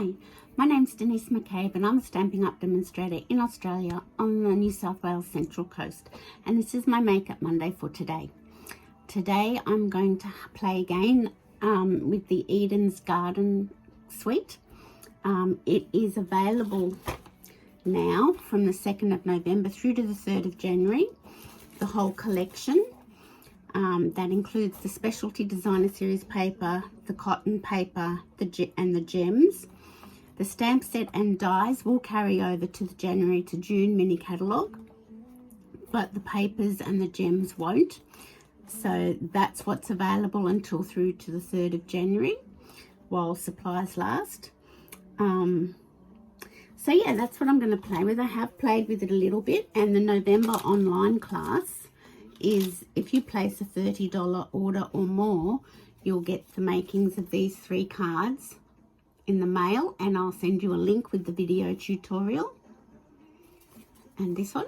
Hi, my name's Denise McCabe and I'm a Stampin' Up demonstrator in Australia on the New South Wales Central Coast, and this is my Makeup Monday for today. Today I'm going to play again with the Eden's Garden suite. It is available now from the 2nd of November through to the 3rd of January, the whole collection. That includes the Specialty Designer Series paper, the cotton paper, and the gems. The stamp set and dies will carry over to the January to June mini catalogue, but the papers and the gems won't. So that's what's available until through to the 3rd of January while supplies last. So yeah, that's what I'm going to play with. I have played with it a little bit, and the November online class is if you place a $30 order or more, you'll get the makings of these 3 cards in the mail, and I'll send you a link with the video tutorial. And this one.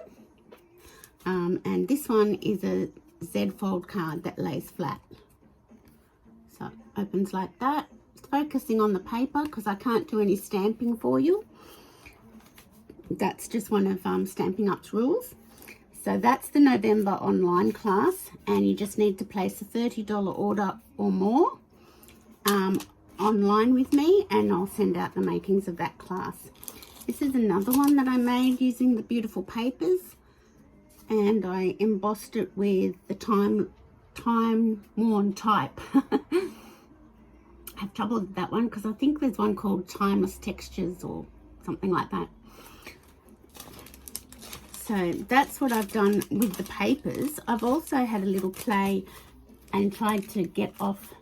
And this one is a Z fold card that lays flat. So it opens like that. It's focusing on the paper because I can't do any stamping for you. That's just one of Stampin' Up's rules. So that's the November online class, and you just need to place a $30 order or more online with me, and I'll send out the makings of that class. This is another one that I made using the beautiful papers, and I embossed it with the time-worn type. I have trouble with that one because I think there's one called Timeless Textures or something like that. So that's what I've done with the papers. I've also had a little play and tried to get off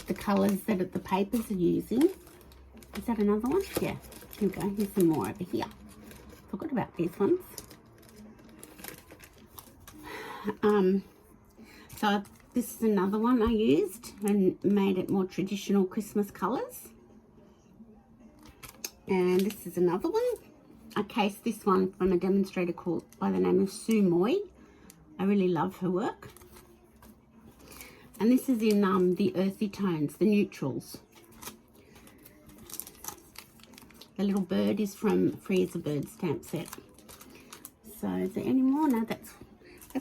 the colours that the papers are using. Is that another one? Yeah, here we go. Here's some more over here. Forgot about these ones. So this is another one I used and made it more traditional Christmas colours. And this is another one. I cased this one from a demonstrator called by the name of Sue Moy. I really love her work. And this is in the earthy tones, the neutrals. The little bird is from Free as a Bird stamp set. So is there any more? No, that's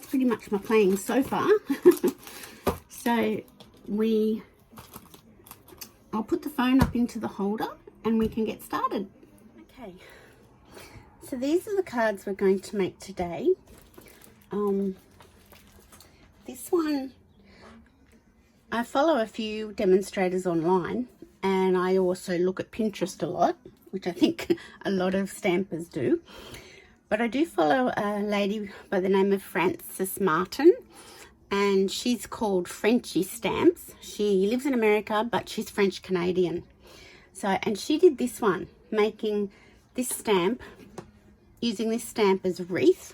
pretty much my playing so far. So I'll put the phone up into the holder and we can get started. Okay. So these are the cards we're going to make today. This one, I follow a few demonstrators online, and I also look at Pinterest a lot, which I think a lot of stampers do. But I do follow a lady by the name of Frances Martin, and she's called Frenchy Stamps. She lives in America, but she's French Canadian. So, and she did this one, making this stamp, using this stamp as a wreath.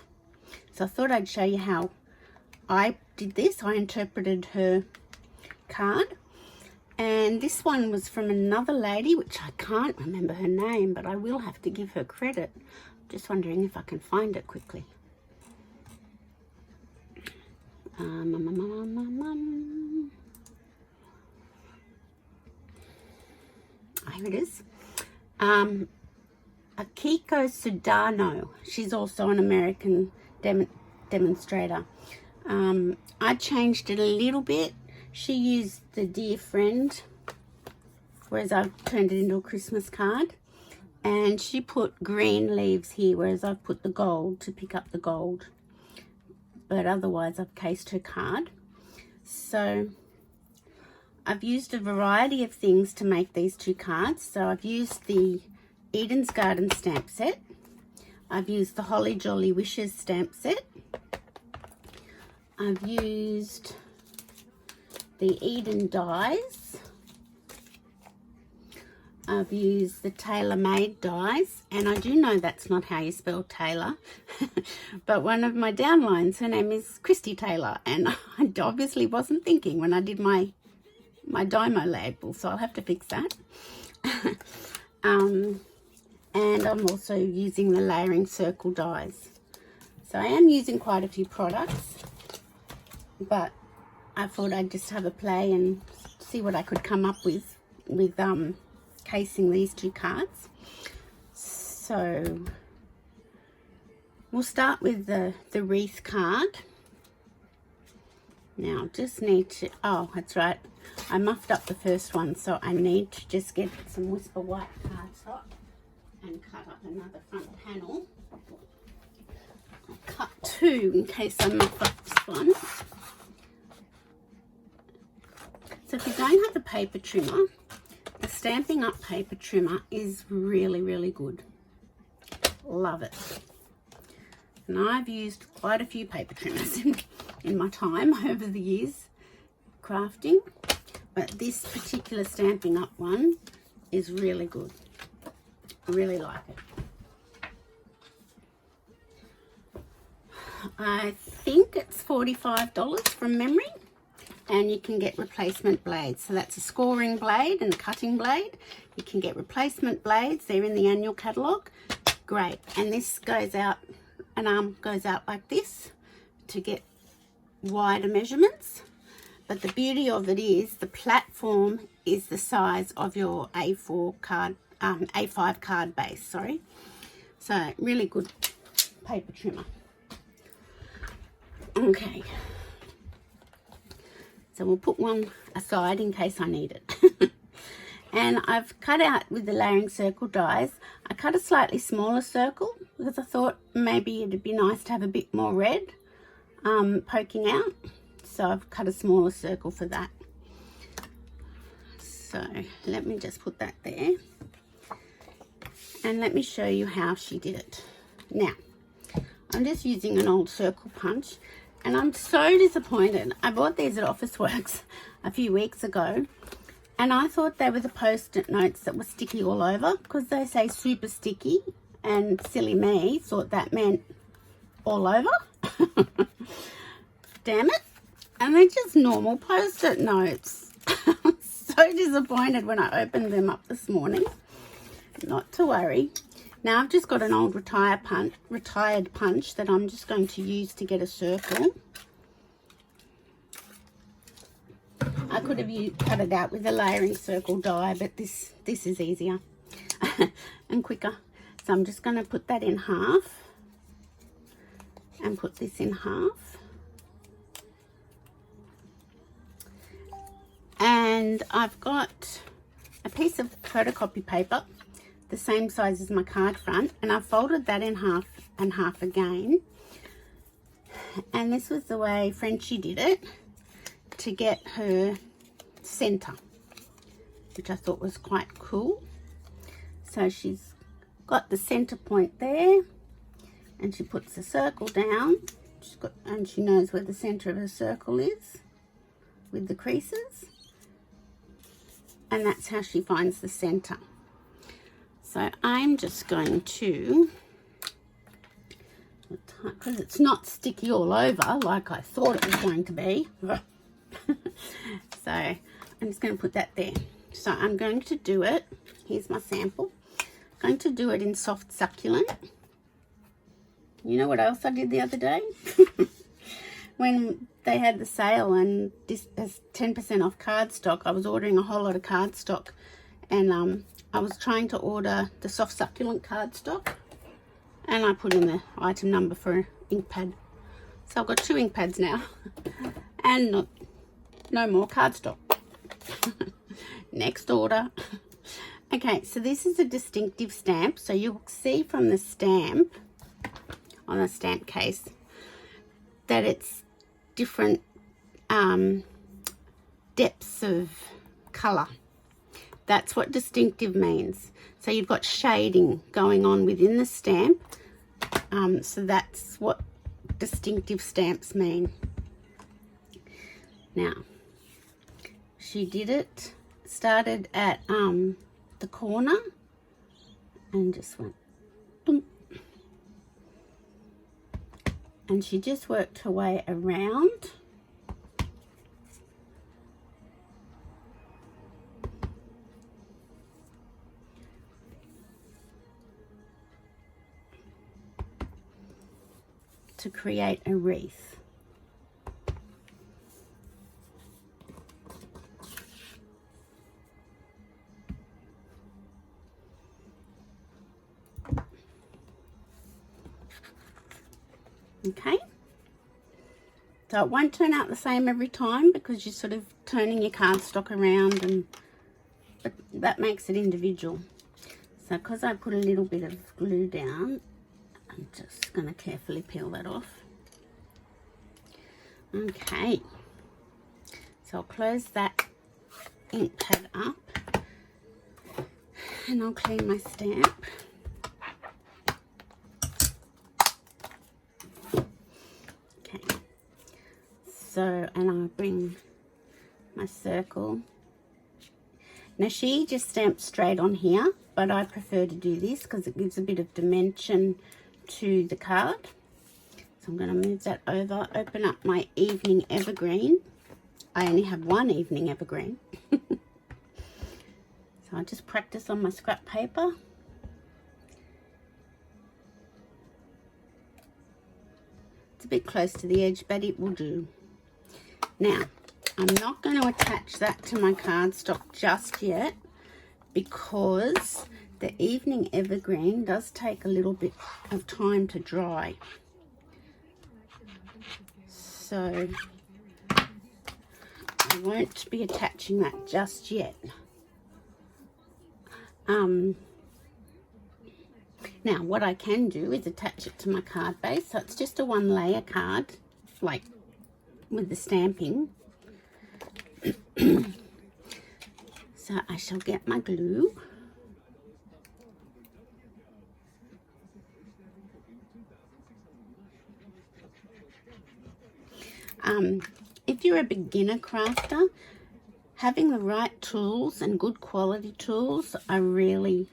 So I thought I'd show you how I did this. I interpreted her card, and this one was from another lady, which I can't remember her name, but I will have to give her credit. Just wondering if I can find it quickly. Here it is. Akiko Sudano. She's also an American demonstrator. I changed it a little bit. She used the Dear Friend, whereas I've turned it into a Christmas card. And she put green leaves here, whereas I've put the gold to pick up the gold. But otherwise I've cased her card. So I've used a variety of things to make these 2 cards. So I've used the Eden's Garden stamp set. I've used the Holly Jolly Wishes stamp set. I've used the Eden dies. I've used the Tailor Made dies, and I do know that's not how you spell Taylor, but one of my downlines, her name is Christy Taylor, and I obviously wasn't thinking when I did my Dymo label, so I'll have to fix that. And I'm also using the Layering Circle dies. So I am using quite a few products, but I thought I'd just have a play and see what I could come up with casing these two cards. So we'll start with the wreath card. Now just need to, oh that's right, I muffed up the first one, so I need to just get some Whisper White cardstock and cut up another front panel. I'll cut two in case I muff up this one. So if you don't have the paper trimmer, the Stampin' Up paper trimmer is really good. Love it. And I've used quite a few paper trimmers in my time over the years crafting, but this particular Stampin' Up one is really good. I really like it. I think it's $45 from memory, and you can get replacement blades. So that's a scoring blade and a cutting blade. You can get replacement blades. They're in the annual catalogue. Great. And this goes out, an arm goes out like this to get wider measurements. But the beauty of it is the platform is the size of your A4 card, A5 card base, sorry. So really good paper trimmer. Okay. So we'll put one aside in case I need it. And I've cut out with the layering circle dies. I cut a slightly smaller circle because I thought maybe it'd be nice to have a bit more red poking out. So I've cut a smaller circle for that. So let me just put that there. And let me show you how she did it. Now, I'm just using an old circle punch. And I'm so disappointed. I bought these at Officeworks a few weeks ago, and I thought they were the Post-it notes that were sticky all over because they say super sticky, and silly me thought that meant all over. Damn it. And they're just normal Post-it notes. I'm so disappointed when I opened them up this morning. Not to worry. Now I've just got an old retired punch that I'm just going to use to get a circle. I could have cut it out with a layering circle die, but this is easier and quicker. So I'm just going to put that in half and put this in half. And I've got a piece of photocopy paper the same size as my card front, and I folded that in half and half again. And this was the way Frenchie did it to get her center, which I thought was quite cool. So she's got the center point there, and she puts the circle down. And she knows where the center of her circle is with the creases, and that's how she finds the center. So I'm just going to, because it's not sticky all over like I thought it was going to be. So I'm just going to put that there. So I'm going to do it. Here's my sample. I'm going to do it in soft succulent. You know what else I did the other day? When they had the sale and this is 10% off cardstock, I was ordering a whole lot of cardstock, and I was trying to order the soft succulent cardstock, and I put in the item number for an ink pad. So I've got 2 ink pads now and no more cardstock. Next order. Okay, so this is a distinctive stamp. So you'll see from the stamp on the stamp case that it's different depths of colour. That's what distinctive means. So you've got shading going on within the stamp. So that's what distinctive stamps mean. Now, she did it, started at the corner and just went boom. And she just worked her way around. To create a wreath. Okay, so it won't turn out the same every time because you're sort of turning your cardstock around, but that makes it individual. So because I put a little bit of glue down, I'm just going to carefully peel that off. Okay, so I'll close that ink pad up and I'll clean my stamp. Okay, so, and I'll bring my circle. Now she just stamps straight on here, but I prefer to do this because it gives a bit of dimension to the card. So I'm going to move that over, open up my evening evergreen. I only have one evening evergreen. So I just practice on my scrap paper. It's a bit close to the edge, but it will do. Now, I'm not going to attach that to my cardstock just yet because the evening evergreen does take a little bit of time to dry. So I won't be attaching that just yet. Now what I can do is attach it to my card base. So it's just a one layer card, like with the stamping. So I shall get my glue. If you're a beginner crafter, having the right tools and good quality tools are really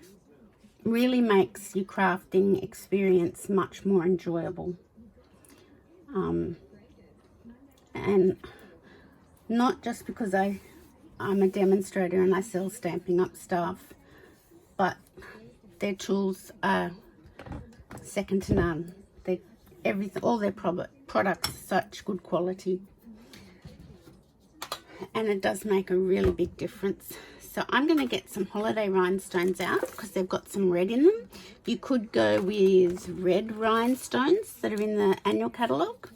makes your crafting experience much more enjoyable. And not just because I'm a demonstrator and I sell Stampin' Up stuff, but their tools are second to none. All their products are such good quality, and it does make a really big difference. So I'm going to get some holiday rhinestones out because they've got some red in them. You could go with red rhinestones that are in the annual catalogue.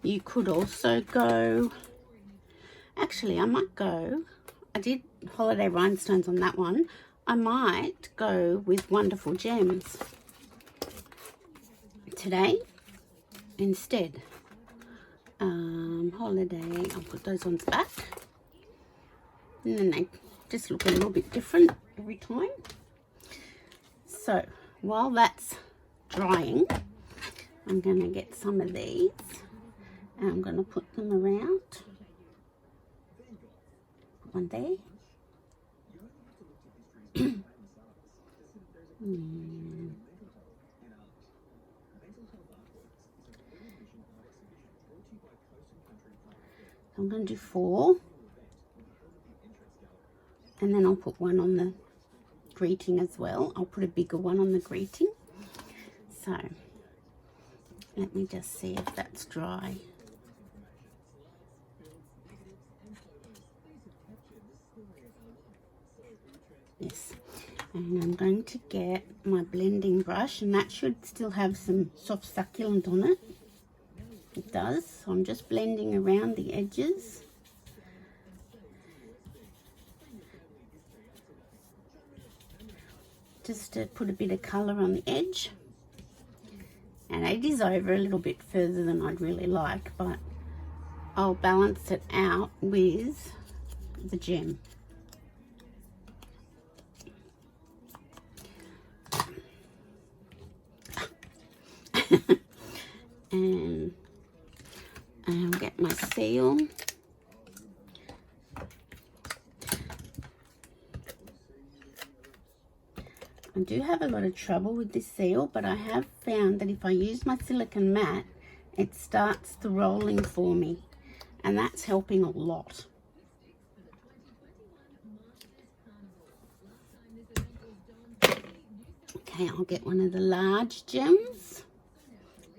You could also go, actually I might go, I did holiday rhinestones on that one. I might go with Wonderful Gems today instead. Holiday, I'll put those ones back, and then they just look a little bit different every time. So while that's drying, I'm going to get some of these and I'm going to put them around. Put one there. I'm going to do 4, and then I'll put one on the greeting as well. I'll put a bigger one on the greeting. So let me just see if that's dry. Yes, and I'm going to get my blending brush, and that should still have some soft succulent on it. It does, so I'm just blending around the edges. Just to put a bit of colour on the edge. And it is over a little bit further than I'd really like, but I'll balance it out with the gem. And I'll get my seal. I do have a lot of trouble with this seal, but I have found that if I use my silicone mat, it starts the rolling for me, and that's helping a lot. Okay, I'll get one of the large gems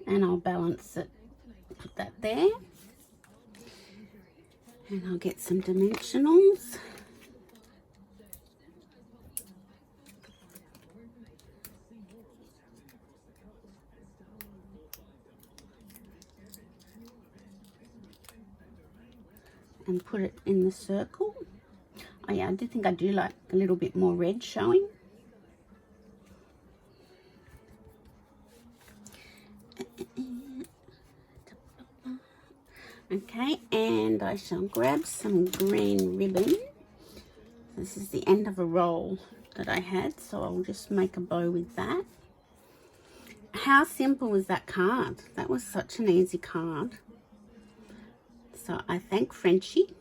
and I'll balance it, put that there, and I'll get some dimensionals. and put it in the circle. Oh yeah, I do think I do like a little bit more red showing. Okay, and I shall grab some green ribbon. This is the end of a roll that I had, so I'll just make a bow with that. How simple was that card? That was such an easy card. So I thank Frenchie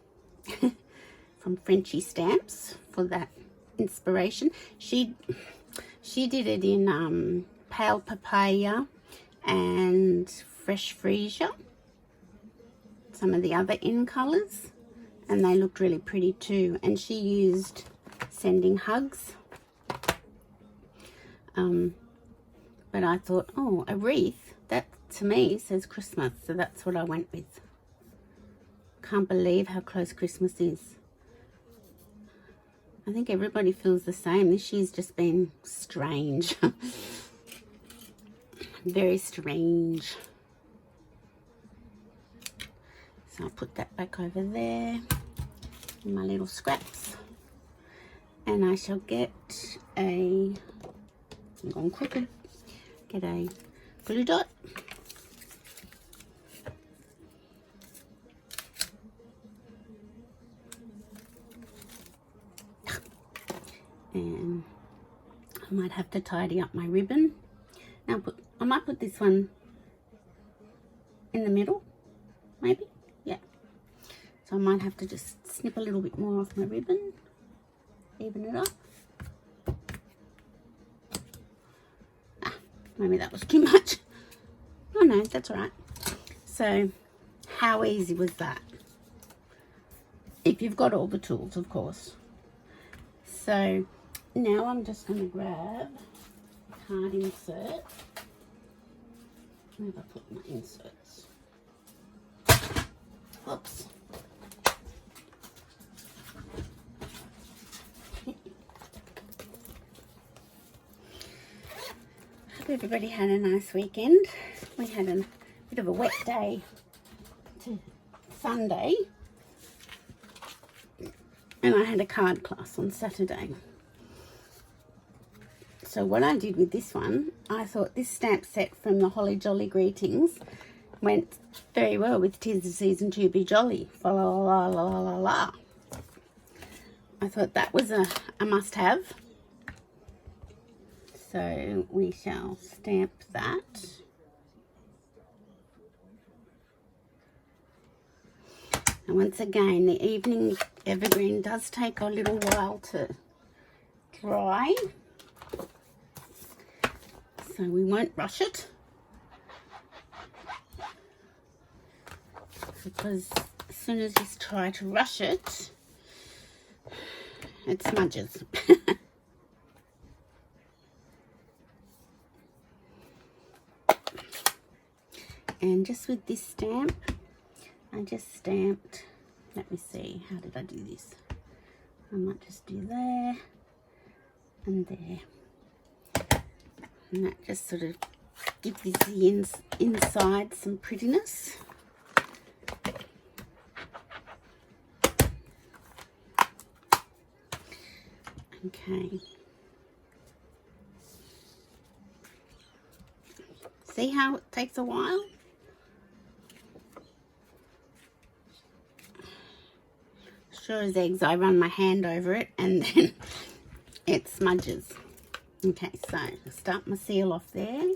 from Frenchie Stamps for that inspiration. She did it in pale papaya and fresh freesia, some of the other in colors, and they looked really pretty too. And she used Sending Hugs, but I thought, oh, a wreath, that to me says Christmas, so that's what I went with. Can't believe how close Christmas is. I think everybody feels the same. This year's just been strange. Very strange. So I'll put that back over there in my little scraps. And I shall get a, I'm going crooked, get a glue dot. And I might have to tidy up my ribbon. Now I might put this one in the middle, maybe, yeah. So I might have to just snip a little bit more off my ribbon, even it up. Maybe that was too much. Oh no, that's all right. So how easy was that? If you've got all the tools, of course. So now I'm just going to grab a card insert. Where have I put my inserts? Oops. Hope everybody had a nice weekend. We had a bit of a wet day to Sunday. And I had a card class on Saturday. So what I did with this one, I thought this stamp set from the Holly Jolly Greetings went very well with 'Tis the Season to Be Jolly. Fa la la la la la la. I thought that was a must-have. So we shall stamp that. And once again, the evening evergreen does take a little while to dry, so we won't rush it, because as soon as you try to rush it, it smudges. And just with this stamp, I just stamped, let me see, how did I do this? I might just do there and there. And that just sort of gives the inside some prettiness. Okay. See how it takes a while? Sure as eggs, I run my hand over it and then it smudges. Okay, so I'll start my seal off there.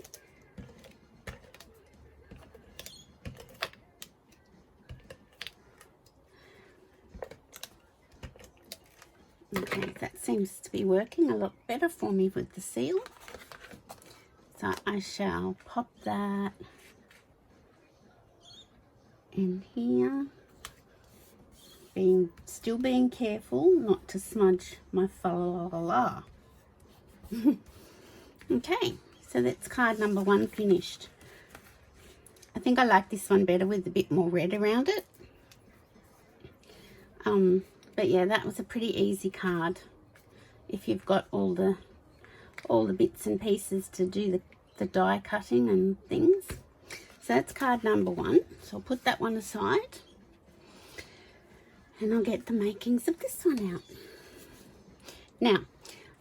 Okay, that seems to be working a lot better for me with the seal. So I shall pop that in here. Still being careful not to smudge my fa la la la. Okay, so that's card number 1 finished. I think I like this one better with a bit more red around it. But yeah, that was a pretty easy card if you've got all the bits and pieces to do the die cutting and things. So that's card number 1. So I'll put that one aside. and I'll get the makings of this one out. Now,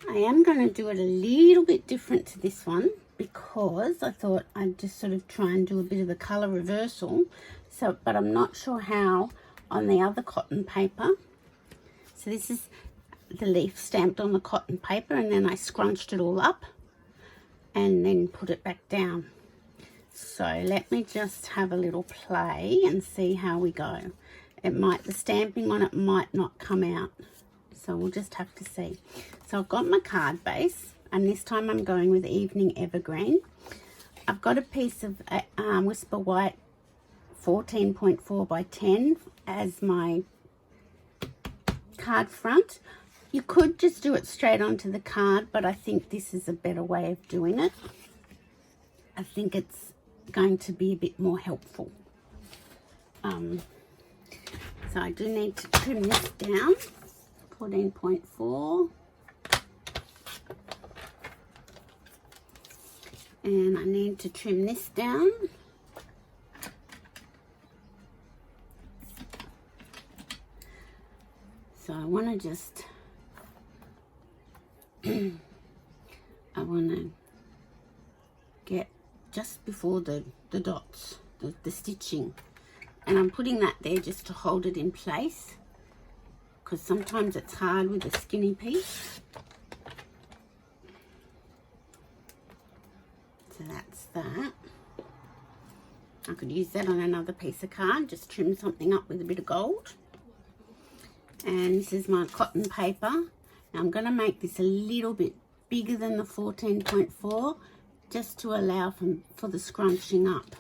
I am going to do it a little bit different to this one because I thought I'd just sort of try and do a bit of a colour reversal. So, but I'm not sure how on the other cotton paper. So this is the leaf stamped on the cotton paper, and then I scrunched it all up and then put it back down. So let me just have a little play and see how we go. It might, the stamping on it might not come out, so we'll just have to see. So I've got my card base, and this time I'm going with Evening Evergreen. I've got a piece of Whisper White 14.4 by 10 as my card front. You could just do it straight onto the card, but I think this is a better way of doing it. I think it's going to be a bit more helpful. So I do need to trim this down, 14.4. And I need to trim this down. So I want to just, I want to get just before the dots, the stitching. And I'm putting that there just to hold it in place, because sometimes it's hard with a skinny piece. So that's that. I could use that on another piece of card, just trim something up with a bit of gold. And this is my cotton paper. Now I'm going to make this a little bit bigger than the 14.4 just to allow for the scrunching up.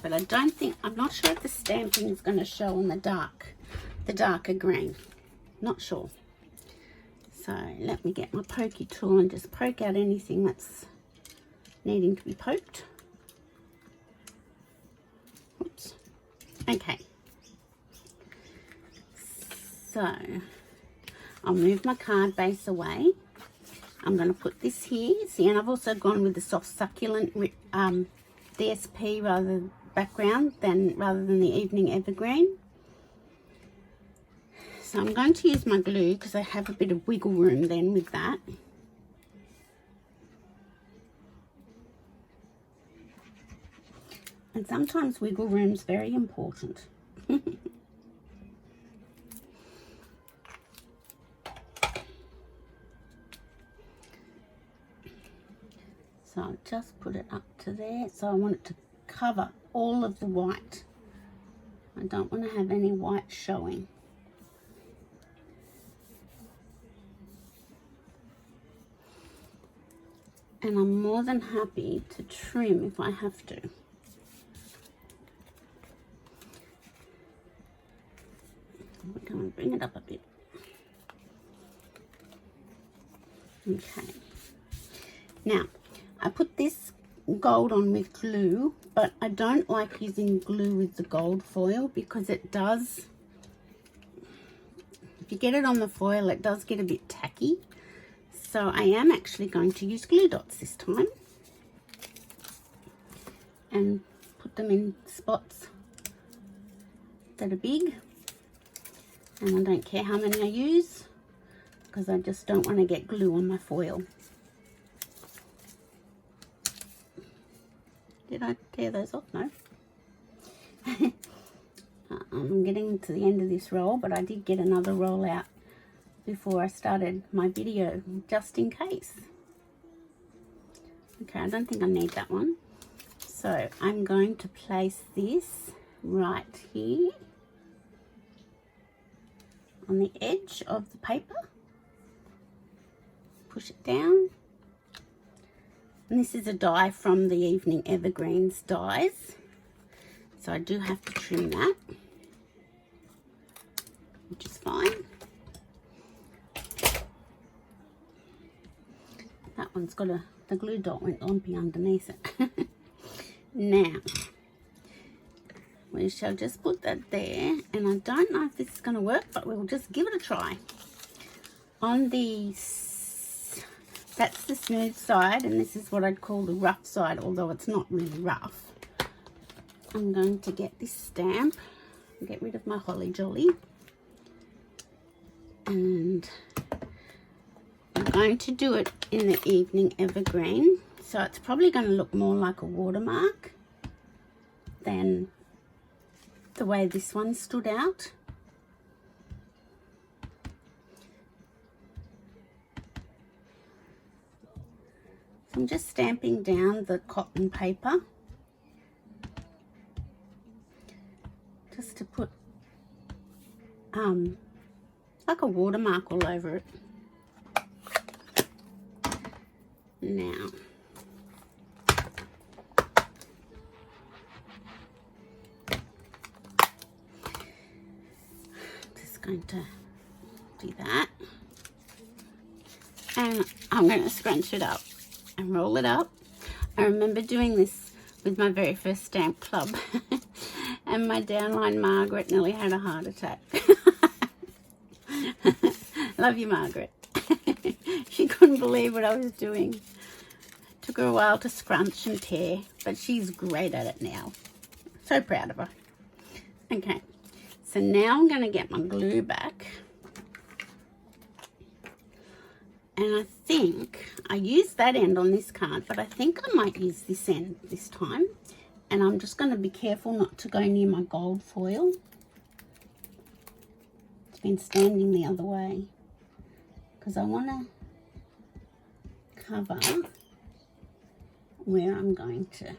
But I don't think, I'm not sure if the stamping is going to show on the darker green. Not sure. So let me get my pokey tool and just poke out anything that's needing to be poked. Oops. Okay. So I'll move my card base away. I'm going to put this here. See, and I've also gone with the soft succulent DSP rather than the Evening Evergreen. So I'm going to use my glue because I have a bit of wiggle room then with that. And sometimes wiggle room's very important. So I'll just put it up to there. So I want it to cover all of the white. I don't want to have any white showing. And I'm more than happy to trim if I have to. We're going to bring it up a bit. Okay. Now, I put this gold on with glue, but I don't like using glue with the gold foil because it does, if you get it on the foil, it does get a bit tacky. So I am actually going to use glue dots this time and put them in spots that are big. And I don't care how many I use because I just don't want to get glue on my foil. Did I tear those off? No. I'm getting to the end of this roll, but I did get another roll out before I started my video, just in case. Okay, I don't think I need that one. So I'm going to place this right here on the edge of the paper. Push it down. And this is a die from the Evening Evergreens dies. So I do have to trim that, which is fine. That one's got the glue dot went lumpy underneath it. Now, we shall just put that there. And I don't know if this is going to work, but we'll just give it a try. On the That's the smooth side, and this is what I'd call the rough side, although it's not really rough. I'm going to get this stamp get rid of my holly jolly. And I'm going to do it in the evening evergreen, so it's probably going to look more like a watermark than the way this one stood out. So I'm just stamping down the cotton paper just to put like a watermark all over it. Now, just going to do that, and I'm going to scrunch it up and roll it up. I remember doing this with my very first stamp club and my downline Margaret nearly had a heart attack. Love you, Margaret. She couldn't believe what I was doing. It took her a while to scrunch and tear, but she's great at it now. So proud of her. Okay, so now I'm going to get my glue back. And I think I used that end on this card, but I think I might use this end this time. And I'm just going to be careful not to go near my gold foil. It's been standing the other way, because I want to cover where I'm going to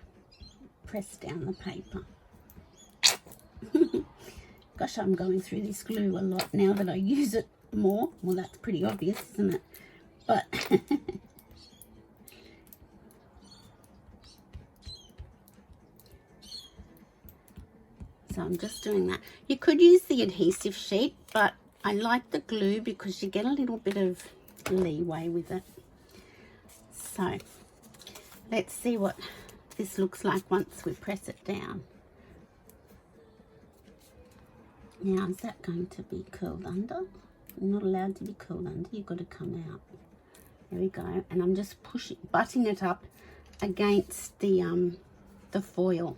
press down the paper. Gosh, I'm going through this glue a lot now that I use it more. Well, that's pretty obvious, isn't it? But so I'm just doing that. You could use the adhesive sheet, but I like the glue because you get a little bit of leeway with it. So let's see what this looks like once we press it down. Now, is that going to be curled under? You're not allowed to be curled under, you've got to come out. There we go. And I'm just butting it up against the foil.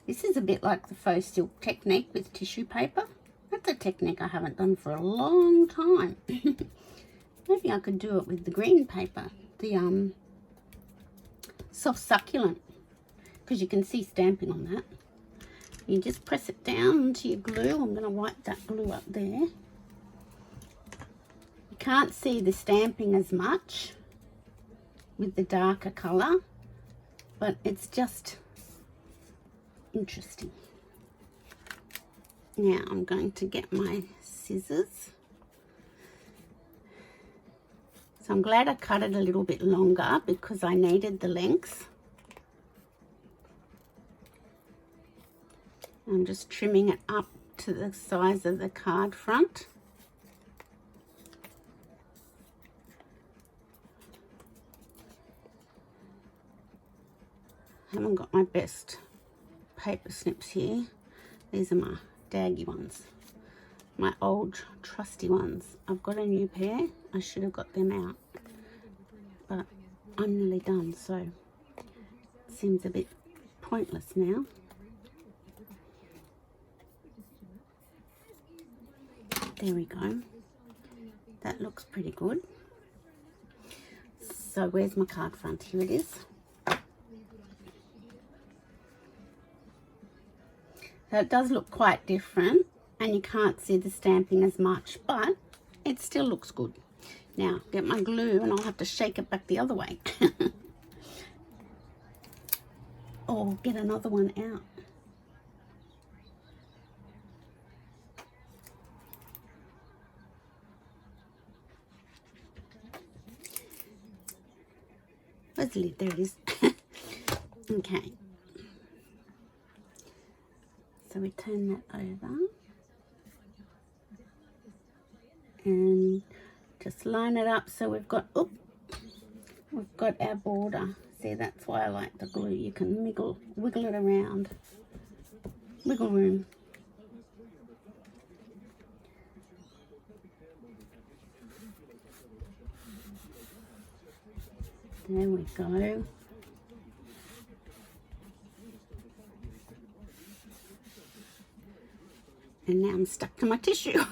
This is a bit like the faux silk technique with tissue paper. That's a technique I haven't done for a long time. Maybe I could do it with the green paper, the soft succulent, because you can see stamping on that. You just press it down into your glue. I'm going to wipe that glue up there. You can't see the stamping as much with the darker colour, but it's just interesting. Now I'm going to get my scissors. So I'm glad I cut it a little bit longer because I needed the length. I'm just trimming it up to the size of the card front. I haven't got my best paper snips here. These are my daggy ones, my old trusty ones. I've got a new pair. I should have got them out, but I'm nearly done, so it seems a bit pointless now. There we go. That looks pretty good. So where's my card front? Here it is. So it does look quite different and you can't see the stamping as much, but it still looks good. Now get my glue and I'll have to shake it back the other way. Or get another one out. Where's the lid? There it is. Okay. So we turn that over and just line it up so we've got, we've got our border. See, that's why I like the glue. You can wiggle it around. Wiggle room. There we go. And now I'm stuck to my tissue.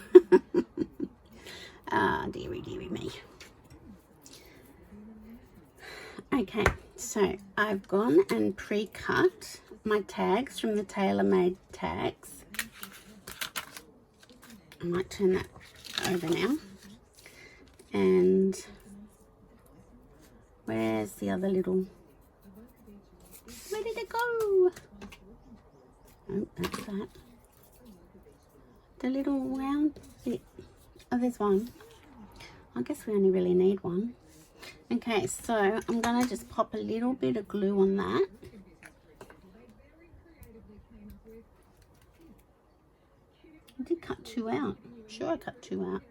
Ah, dearie me. Okay, so I've gone and pre-cut my tags from the TaylorMade tags. I might turn that over now. And where's the other little... Where did it go? Oh, that's that. The little round bit. Oh, there's one. I guess we only really need one. Okay, so I'm going to just pop a little bit of glue on that. I did cut two out. I'm sure I cut two out.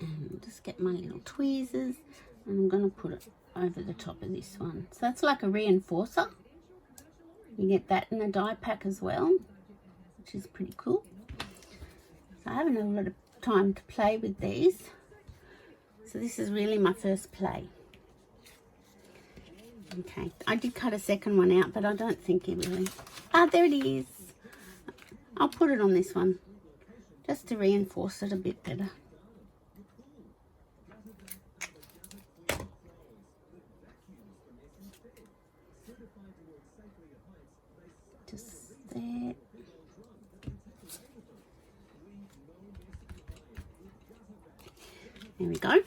And just get my little tweezers and I'm going to put it over the top of this one. So that's like a reinforcer. You get that in a die pack as well, which is pretty cool. So I haven't had a lot of time to play with these. So this is really my first play. Okay, I did cut a second one out, but I don't think it really... Ah, there it is. I'll put it on this one, just to reinforce it a bit better. Just there. There we go.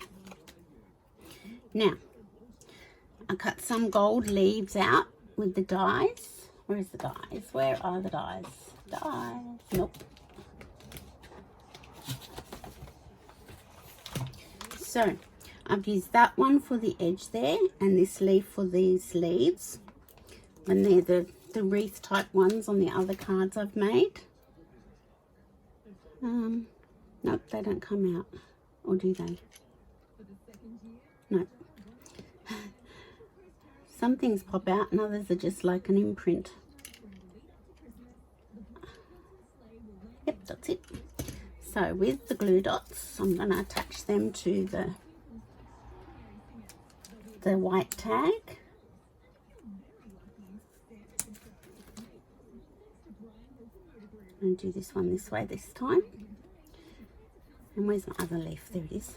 Now, I cut some gold leaves out with the dies. Where is the dies? Where are the dies? Dies. Nope. So, I've used that one for the edge there and this leaf for these leaves. And they're the wreath type ones on the other cards I've made. Nope, they don't come out. Or do they? No. Some things pop out and others are just like an imprint. Yep, that's it. So with the glue dots, I'm going to attach them to the white tag. And do this one this way this time. And where's my other leaf? There it is.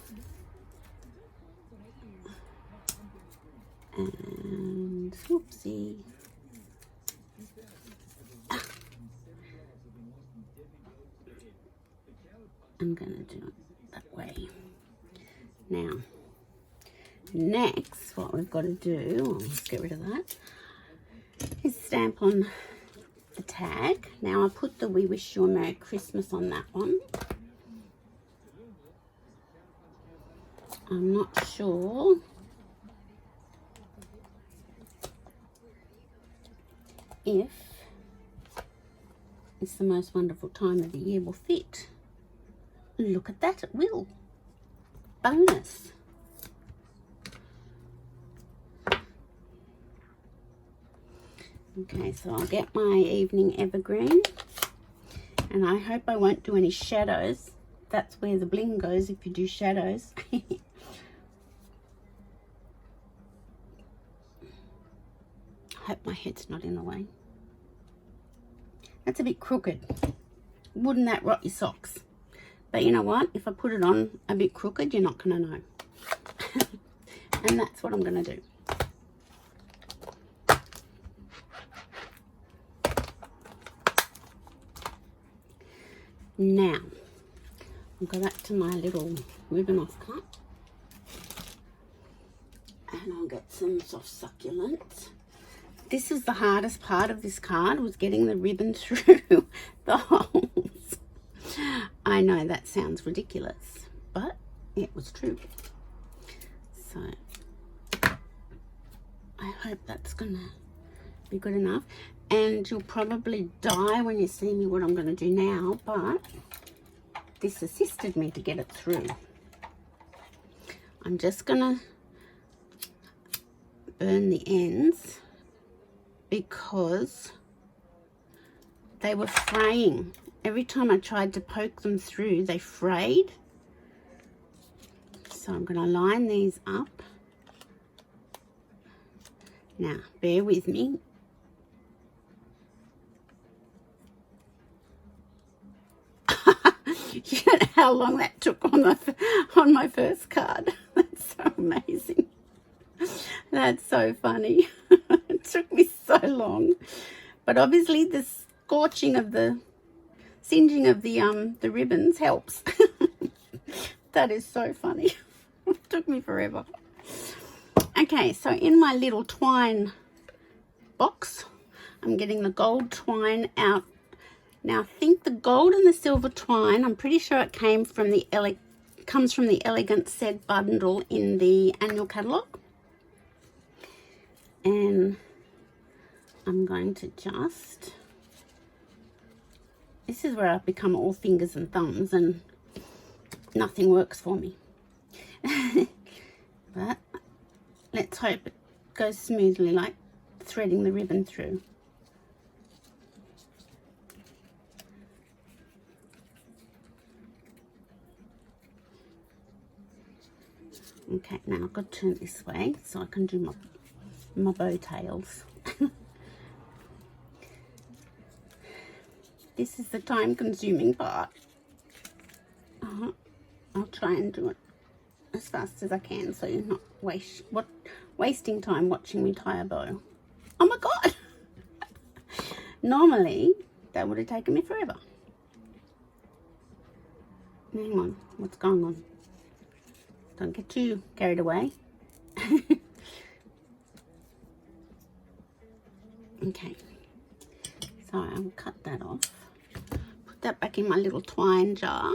And whoopsie. I'm going to do it that way. Now, next, what we've got to do, let's get rid of that, is stamp on the tag. Now, I put the We Wish You a Merry Christmas on that one. I'm not sure if it's the most wonderful time of the year will fit. Look at that, it will. Bonus. Okay, so I'll get my evening evergreen and I hope I won't do any shadows. That's where the bling goes if you do shadows. I hope my head's not in the way. That's a bit crooked. Wouldn't that rot your socks? But you know what? If I put it on a bit crooked, you're not going to know. And that's what I'm going to do. Now, I'll go back to my little ribbon off cut. And I'll get some soft succulents. This is the hardest part of this card, was getting the ribbon through the holes. I know that sounds ridiculous, but it was true. So, I hope that's gonna be good enough. And you'll probably die when you see me what I'm gonna do now, but this assisted me to get it through. I'm just gonna burn the ends because they were fraying. Every time I tried to poke them through, they frayed. So I'm going to line these up. Now, bear with me. how long that took on my first card. That's so amazing. That's so funny. It took me so long. But obviously the singeing of the ribbons helps. That is so funny. It took me forever. Okay, so in my little twine box, I'm getting the gold twine out. Now I think the gold and the silver twine, I'm pretty sure it comes from the Elegant Set bundle in the annual catalogue. And I'm going to just, this is where I've become all fingers and thumbs and nothing works for me. But let's hope it goes smoothly, like threading the ribbon through. Okay, now I've got to turn this way so I can do my bow tails. This is the time-consuming part. I'll try and do it as fast as I can so you're not wasting time watching me tie a bow. Oh my god! Normally, that would have taken me forever. Hang on, what's going on? Don't get too carried away. Okay, so I'll cut that off. Put that back in my little twine jar.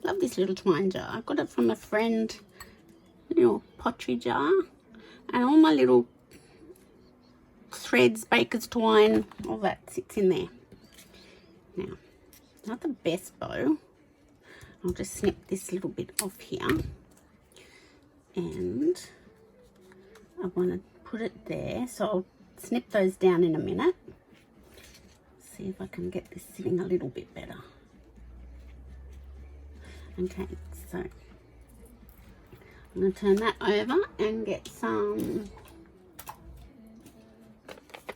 Love this little twine jar. I got it from a friend, little pottery jar. And all my little threads, baker's twine, all that sits in there. Now, not the best bow. I'll just snip this little bit off here. And I want to put it there. So I'll snip those down in a minute. See if I can get this sitting a little bit better. Okay, so I'm going to turn that over and get some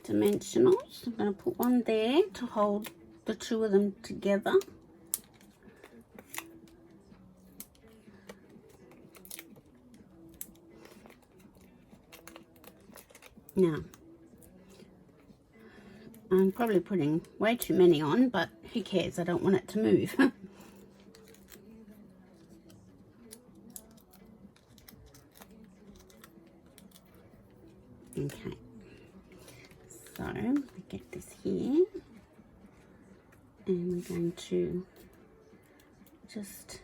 dimensionals. I'm going to put one there to hold the two of them together. Now, I'm probably putting way too many on, but who cares? I don't want it to move. Okay, so I get this here, and we're going to just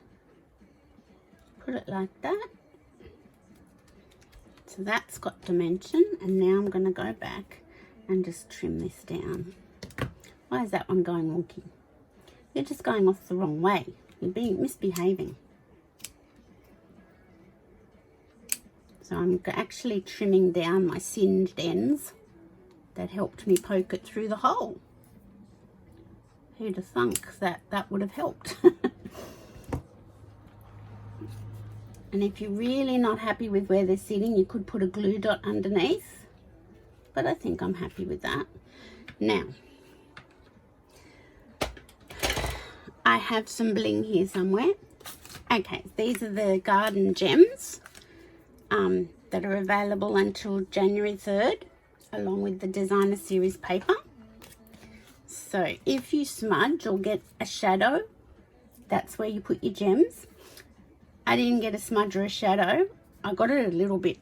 put it like that. So that's got dimension, and now I'm going to go back and just trim this down. Why is that one going wonky? You're just going off the wrong way. You're misbehaving. So I'm actually trimming down my singed ends that helped me poke it through the hole. Who'd have thunk that that would have helped? And if you're really not happy with where they're sitting, you could put a glue dot underneath. But I think I'm happy with that. Now, I have some bling here somewhere. Okay, these are the garden gems. That are available until January 3rd, along with the designer series paper. So if you smudge or get a shadow, that's where you put your gems. I didn't get a smudge or a shadow. I got it a little bit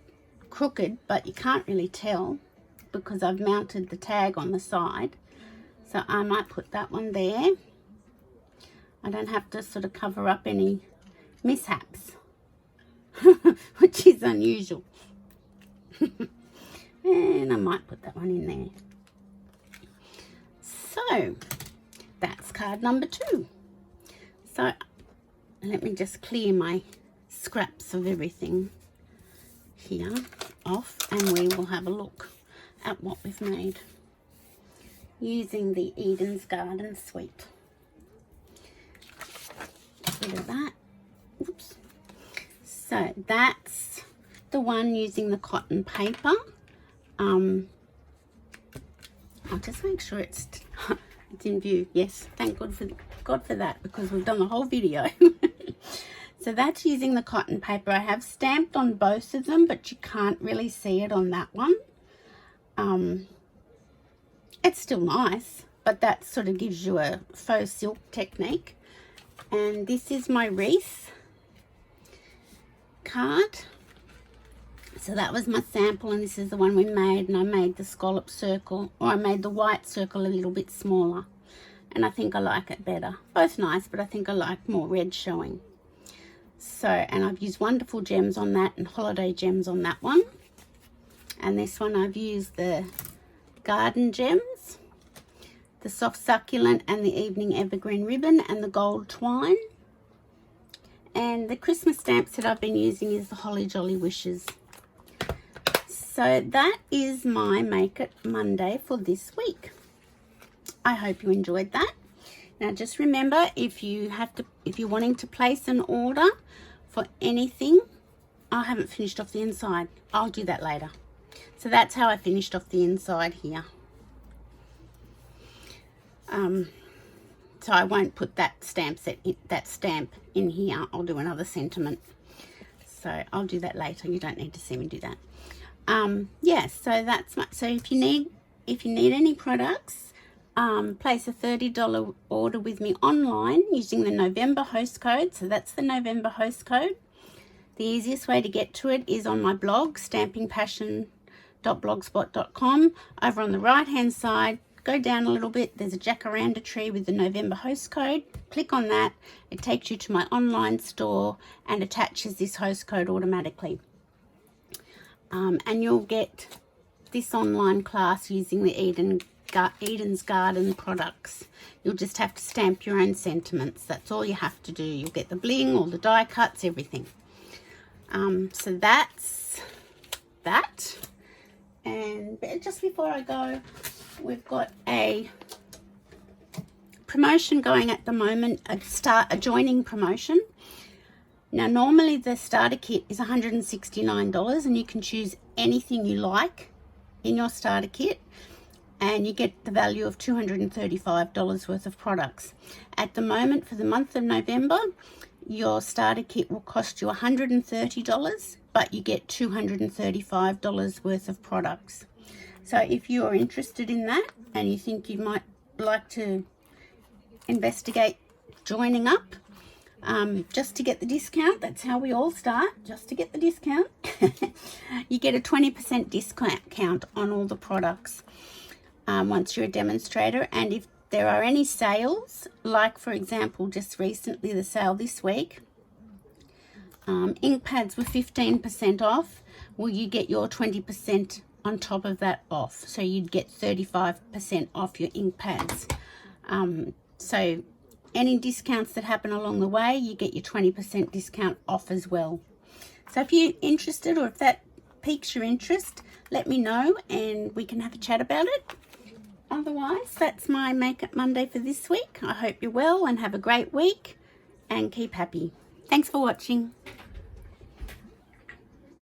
crooked, but you can't really tell because I've mounted the tag on the side. So I might put that one there. I don't have to sort of cover up any mishaps. Which is unusual. And I might put that one in there. So that's card number 2. So let me just clear my scraps of everything here off, and we will have a look at what we've made using the Eden's Garden Suite. Get rid of that. Oops. So that's the one using the cotton paper. I'll just make sure it's It's in view. Yes, thank God for that, because we've done the whole video. So that's using the cotton paper. I have stamped on both of them, but you can't really see it on that one. It's still nice, but that sort of gives you a faux silk technique. And this is my wreath card. So that was my sample, and this is the one we made, and I made the scallop circle, or I made the white circle a little bit smaller, and I think I like it better. Both nice, but I think I like more red showing. So, and I've used Wonderful Gems on that and Holiday Gems on that one. And this one I've used the Garden Gems, the Soft Succulent and the Evening Evergreen Ribbon, and the Gold Twine. And the Christmas stamps that I've been using is the Holly Jolly Wishes. So that is my Make It Monday for this week. I hope you enjoyed that. Now just remember, if you're wanting to place an order for anything, I haven't finished off the inside. I'll do that later. So that's how I finished off the inside here. So I won't put that stamp in here. I'll do another sentiment. So I'll do that later. You don't need to see me do that. Yeah, so that's my, so if you need any products, place a $30 order with me online using the November host code. So that's the November host code. The easiest way to get to it is on my blog, stampingpassion.blogspot.com. Over on the right hand side, go down a little bit, there's a jacaranda tree with the November host code. Click on that. It takes you to my online store and attaches this host code automatically. And you'll get this online class using the Eden's Garden products. You'll just have to stamp your own sentiments. That's all you have to do. You'll get the bling, all the die cuts, everything. So that's that. And just before I go, we've got a promotion going at the moment, a joining promotion. Now normally the starter kit is $169, and you can choose anything you like in your starter kit, and you get the value of $235 worth of products. At the moment, for the month of November, your starter kit will cost you $130, but you get $235 worth of products. So if you are interested in that and you think you might like to investigate joining up, just to get the discount, that's how we all start, just to get the discount, you get a 20% discount on all the products once you're a demonstrator. And if there are any sales, like for example just recently the sale this week, ink pads were 15% off, well you get your 20% on top of that off, so you'd get 35% off your ink pads. So any discounts that happen along the way, you get your 20% discount off as well. So if you're interested, or if that piques your interest, let me know and we can have a chat about it. Otherwise, that's my Make It Monday for this week. I hope you're well and have a great week and keep happy. Thanks for watching.